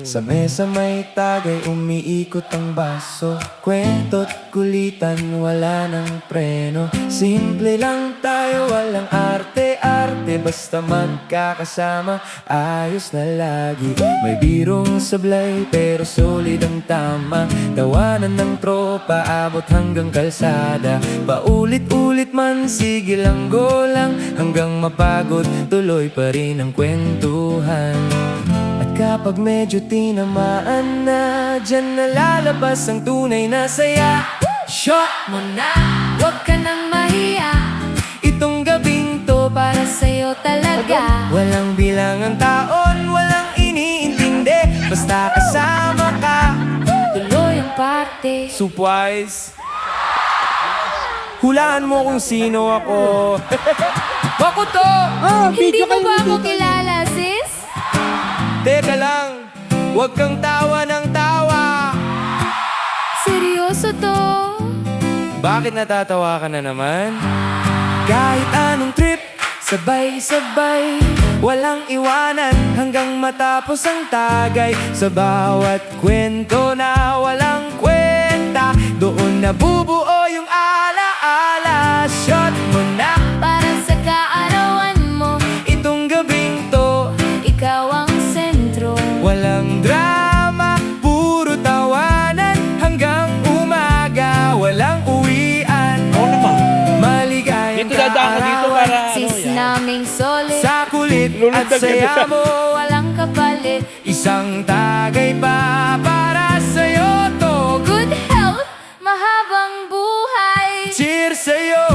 Sa mesa may tagay, umiikot ang baso. Kwento't kulitan, wala ng preno. Simple lang tayo, walang arte-arte. Basta magkakasama, ayos na lagi. May birong sablay, pero solid ang tama. Tawanan ng tropa, abot hanggang kalsada. Paulit-ulit man, sige lang go lang. Hanggang mapagod, tuloy pa rin ang kwentuhan. At kapag medyo tinamaan na, dyan nalalabas ang tunay na saya. Shot mo na, huwag ka nang mahiya. Itong gabing to para Sa'yo talaga. walang bilang ang taon, walang iniintindi. Basta kasama ka. Tuloy ang party. Supwise, hulaan mo kung sino ako. Ako to! Hindi mo ba ako kilala, sis? Teka lang, huwag kang tawa ng tawa. Seryoso to? Bakit natatawa ka na naman? Kahit anong trip, sabay-sabay, walang iwanan hanggang matapos ang tagay. Sa bawat kwento na walang kwenta, doon nabubuo yung alaala. Shot mo na Para sa kaarawan mo, itong gabing to. ikaw ang sentro. Walang drama, puro tawanan hanggang umaga, walang uwian. Oo naman. Maligayang Dito dadaan ka dito kaarawan para ano Sis yan. naming solid, sa kulit Lulundag at ka saya na. mo. walang kapalit. Isang tagay pa para sa'yo to. Good health, mahabang buhay. Cheers sa'yo.